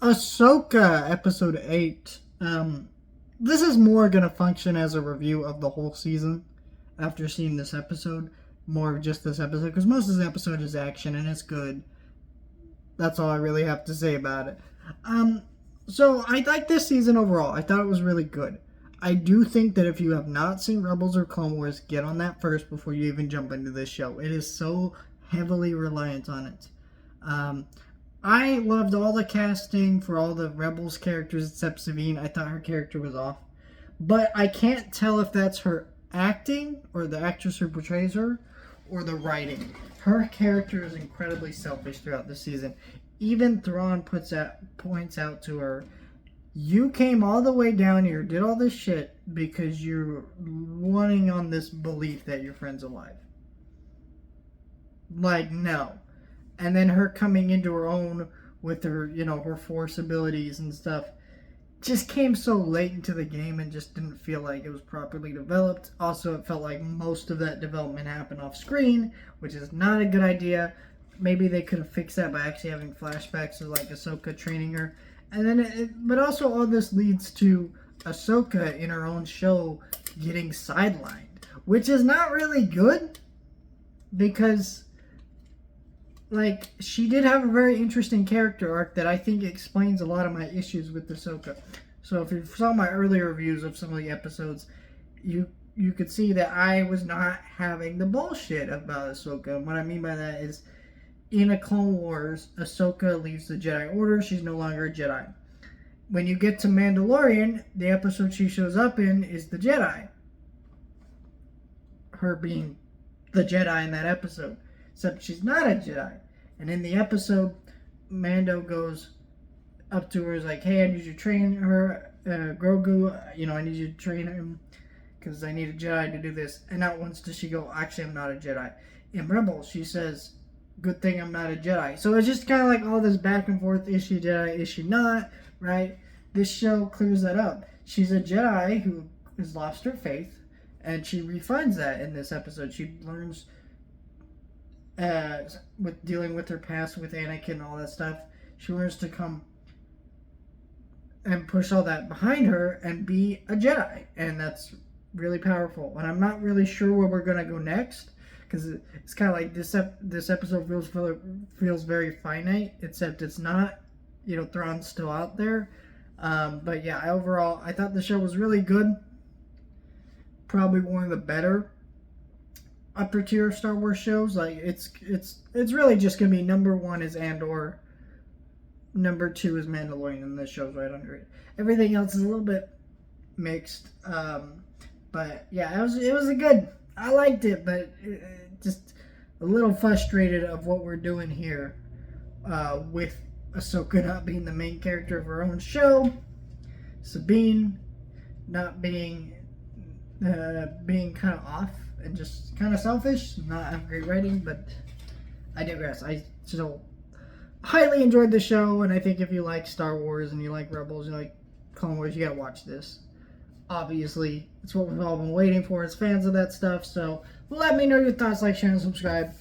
Ahsoka, episode 8. This is more going to function as a review of the whole season after seeing this episode. More of just this episode, because most of the episode is action and it's good. That's all I really have to say about it. So I like this season overall. I thought it was really good. I do think that if you have not seen Rebels or Clone Wars, get on that first before you even jump into this show. It is so heavily reliant on it. I loved all the casting for all the Rebels characters except Sabine. I thought her character was off. But I can't tell if that's her acting or the actress who portrays her or the writing. Her character is incredibly selfish throughout the season. Even Thrawn points out to her, you came all the way down here, did all this shit because you're wanting on this belief that your friend's alive. Like, no. And then her coming into her own with her, her Force abilities and stuff just came so late into the game and just didn't feel like it was properly developed. Also, it felt like most of that development happened off screen, which is not a good idea. Maybe they could have fixed that by actually having flashbacks of like Ahsoka training her. And then, but also all this leads to Ahsoka in her own show getting sidelined, which is not really good because, like, she did have a very interesting character arc that I think explains a lot of my issues with Ahsoka. So if you saw my earlier reviews of some of the episodes, you could see that I was not having the bullshit about Ahsoka. And what I mean by that is, in a Clone Wars, Ahsoka leaves the Jedi Order. She's no longer a Jedi. When you get to Mandalorian, the episode she shows up in is the Jedi. Her being the Jedi in that episode. Except she's not a Jedi. And in the episode, Mando goes up to her, is like, hey, I need you to train her, Grogu, I need you to train him because I need a Jedi to do this. And not once does she go, actually, I'm not a Jedi. In Rebels, she says, good thing I'm not a Jedi. So it's just kind of like all this back and forth, is she Jedi, is she not, right? This show clears that up. She's a Jedi who has lost her faith, and she refines that in this episode. She learns with dealing with her past with Anakin and all that stuff. She learns to come and push all that behind her and be a Jedi, and that's really powerful. And I'm not really sure where we're gonna go next, because it's kind of like this episode feels very finite, except it's not. Thrawn's still out there. But yeah, overall, I thought the show was really good. Probably one of the better upper tier Star Wars shows. Like it's really just gonna be number 1 is Andor, number 2 is Mandalorian, and this show's right under it. Everything else is a little bit mixed. But yeah, it was a good. I liked it, but just a little frustrated of what we're doing here with Ahsoka not being the main character of her own show, Sabine not being kind of off and just kind of selfish, not have great writing, but I digress. I still highly enjoyed the show, and I think if you like Star Wars and you like Rebels, you like Clone Wars, you gotta watch this. Obviously, it's what we've all been waiting for as fans of that stuff, so let me know your thoughts, like, share, and subscribe.